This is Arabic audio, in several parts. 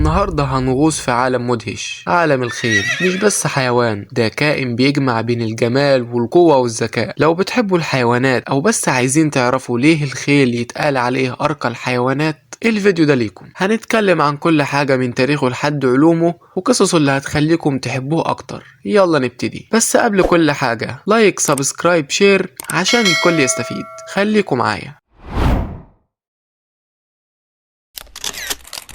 النهاردة هنغوص في عالم مدهش، عالم الخيل. مش بس حيوان، ده كائن بيجمع بين الجمال والقوة والذكاء. لو بتحبوا الحيوانات أو بس عايزين تعرفوا ليه الخيل يتقال عليه أرقى الحيوانات، الفيديو ده ليكم. هنتكلم عن كل حاجة من تاريخه لحد علومه وقصصه اللي هتخليكم تحبوه أكتر. يلا نبتدي. بس قبل كل حاجة لايك سبسكرايب شير عشان الكل يستفيد. خليكم معايا.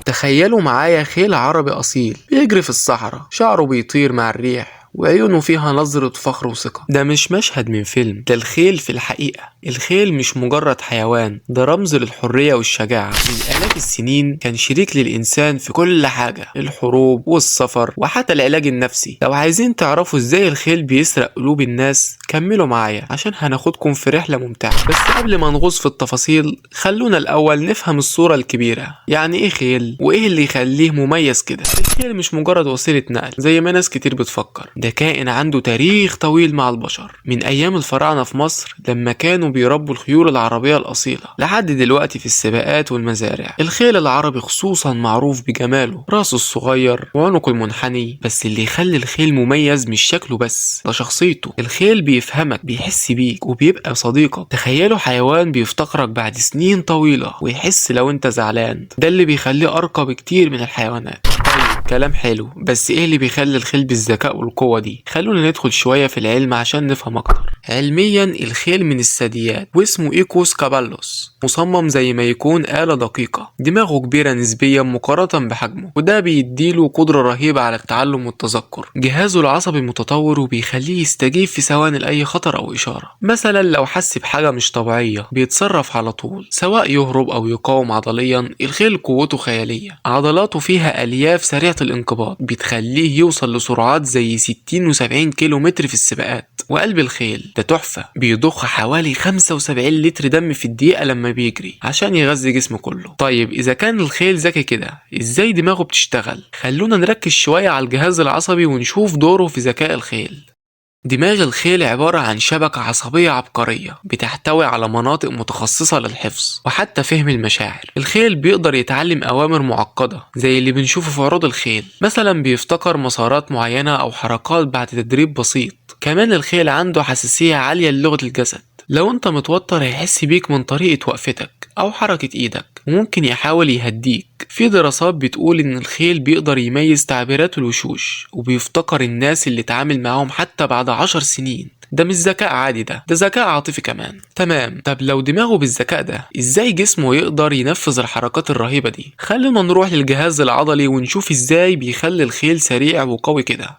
تخيلوا معايا خيل عربي أصيل بيجري في الصحراء، شعره بيطير مع الريح وعيونه فيها نظرة فخر وثقة. ده مش مشهد من فيلم، ده الخيل في الحقيقة. الخيل مش مجرد حيوان، ده رمز للحرية والشجاعة. من آلاف السنين كان شريك للإنسان في كل حاجة، الحروب والسفر وحتى العلاج النفسي. لو عايزين تعرفوا ازاي الخيل بيسرق قلوب الناس كملوا معايا عشان هناخدكم في رحلة ممتعة. بس قبل ما نغوص في التفاصيل خلونا الأول نفهم الصورة الكبيرة. يعني ايه خيل وايه اللي يخليه مميز كده؟ الخيل مش مجرد وسيلة نقل زي ما ناس كتير بتفكر، ده كائن عنده تاريخ طويل مع البشر، من ايام الفراعنة في مصر لما كانوا بيربوا الخيول العربية الأصيلة لحد دلوقتي في السباقات والمزارع. الخيل العربي خصوصا معروف بجماله، راسه الصغير وعنقه المنحني. بس اللي يخلي الخيل مميز مش شكله بس، ده شخصيته. الخيل بيفهمك، بيحس بيك وبيبقى صديقك. تخيلوا حيوان بيفتقرك بعد سنين طويلة ويحس لو انت زعلان، ده اللي بيخليه أرقى بكتير من الحيوانات. طيب كلام حلو، بس ايه اللي بيخلي الخيل بالذكاء والقوة دي؟ خلونا ندخل شوية في العلم عشان نفهم اكتر. علميا الخيل من الثدييات واسمه ايكوس كابالوس، مصمم زي ما يكون آلة دقيقة. دماغه كبيرة نسبيا مقارنة بحجمه، وده بيديله قدرة رهيبة على التعلم والتذكر. جهازه العصبي متطور وبيخليه يستجيب في ثواني لأي خطر أو إشارة. مثلا لو حس بحاجة مش طبيعية بيتصرف على طول، سواء يهرب أو يقاوم عضليا. الخيل قوته خيالية، عضلاته فيها ألياف سريعة الانقباض بتخليه يوصل لسرعات زي 60 و70 كيلو متر في السباقات. وقلب الخيل ده تحفة، بيضخ حوالي 75 لتر دم في الدقيقة لما بيجري عشان يغذي جسمه كله. طيب إذا كان الخيل ذكي كده، إزاي دماغه بتشتغل؟ خلونا نركز شوية على الجهاز العصبي ونشوف دوره في ذكاء الخيل. دماغ الخيل عبارة عن شبكة عصبية عبقرية بتحتوي على مناطق متخصصة للحفظ وحتى فهم المشاعر. الخيل بيقدر يتعلم أوامر معقدة زي اللي بنشوفه في عروض الخيل، مثلا بيفتكر مسارات معينة أو حركات بعد تدريب بسيط. كمان الخيل عنده حساسية عالية للغة الجسد، لو انت متوتر هيحس بيك من طريقة وقفتك أو حركة إيدك وممكن يحاول يهديك. في دراسات بتقول إن الخيل بيقدر يميز تعبيرات الوشوش وبيفتكر الناس اللي اتعامل معاهم حتى بعد 10 سنين. ده مش ذكاء عادي، ده ذكاء عاطفي كمان. تمام، طب لو دماغه بالذكاء ده، ازاي جسمه يقدر ينفذ الحركات الرهيبة دي؟ خلونا نروح للجهاز العضلي ونشوف ازاي بيخلي الخيل سريع وقوي كده.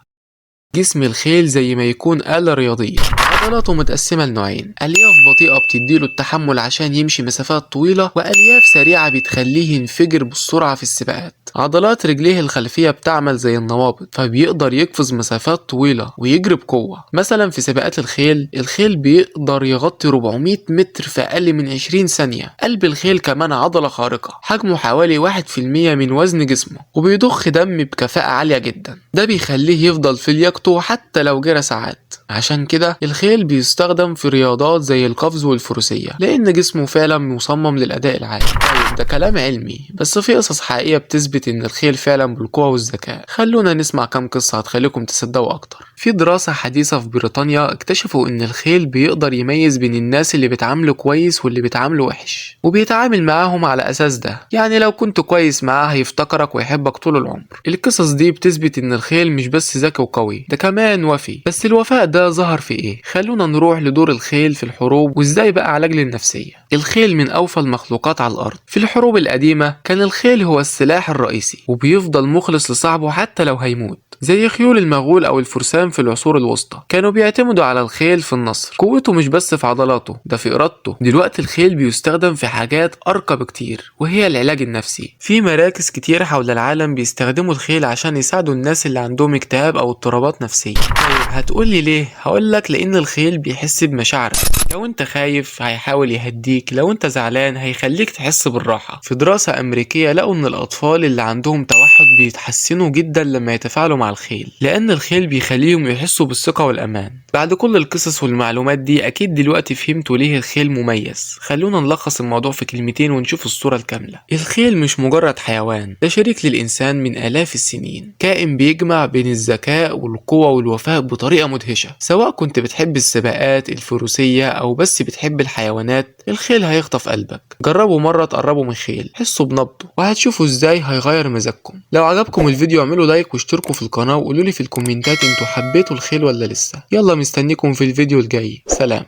جسم الخيل زي ما يكون آلة رياضية. عضلاته متقسمة لنوعين، ألياف بطيئة بتديله التحمل عشان يمشي مسافات طويلة، وألياف سريعة بتخليه ينفجر بالسرعة في السباقات. عضلات رجليه الخلفية بتعمل زي النوابض، فبيقدر يقفز مسافات طويلة ويجري بقوة. مثلا في سباقات الخيل بيقدر يغطي 400 متر في أقل من 20 ثانية. قلب الخيل كمان عضلة خارقة، حجمه حوالي 1% من وزن جسمه وبيضخ دم بكفاءة عالية جدا. ده بيخليه يفضل في لياقته حتى لو جرى ساعات. عشان كده الخيل بيستخدم في رياضات زي القفز والفروسية، لأن جسمه فعلا مصمم للأداء العالي. طيب ده كلام علمي، بس في قصص حقيقية بتثبت إن الخيل فعلا بالقوة والذكاء. خلونا نسمع كام قصة هتخليكم تصدقوا أكتر. في دراسة حديثة في بريطانيا اكتشفوا إن الخيل بيقدر يميز بين الناس اللي بيتعاملوا كويس واللي بيتعاملوا وحش، وبيتعامل معاهم على أساس ده. يعني لو كنت كويس معاه هيفتكرك ويحبك طول العمر. القصص دي بتثبت إن الخيل مش بس ذكي وقوي، ده كمان وفي. بس الوفاء ده ظهر في ايه؟ خلونا نروح لدور الخيل في الحروب وازاي بقى علاج للنفسية. الخيل من اوفى المخلوقات على الارض. في الحروب القديمة كان الخيل هو السلاح الرئيسي، وبيفضل مخلص لصاحبه حتى لو هيموت. زي خيول المغول او الفرسان في العصور الوسطى، كانوا بيعتمدوا على الخيل في النصر. قوته مش بس في عضلاته، ده في ارادته. دلوقتي الخيل بيستخدم في حاجات ارقى بكتير، وهي العلاج النفسي. في مراكز كتير حول العالم بيستخدموا الخيل عشان يساعدوا الناس اللي عندهم اكتئاب او اضطرابات نفسية. طيب هتقولي ليه؟ هقولك لان الخيل بيحس بمشاعرك. لو انت خايف هيحاول يهديك، لو انت زعلان هيخليك تحس بالراحة. في دراسة امريكية لقوا ان الاطفال اللي عندهم توحد بيتحسنوا جدا لما يتفاعلوا مع الخيل، لأن الخيل بيخليهم يحسوا بالثقة والأمان. بعد كل القصص والمعلومات دي أكيد دلوقتي فهمتوا ليه الخيل مميز. خلونا نلخص الموضوع في كلمتين ونشوف الصورة الكاملة. الخيل مش مجرد حيوان، ده شريك للإنسان من آلاف السنين، كائن بيجمع بين الذكاء والقوة والوفاء بطريقة مدهشة. سواء كنت بتحب السباقات الفروسية أو بس بتحب الحيوانات، الخيل هيخطف قلبك. جربوا مرة تقربوا من خيل، حسوا بنبضه وهتشوفوا ازاي هيغير مزاجكم. لو عجبكم الفيديو اعملوا لايك واشتركوا في القناة وقولولي في الكومنتات انتوا حبيتوا الخيل ولا لسه. يلا مستنيكم في الفيديو الجاي. سلام.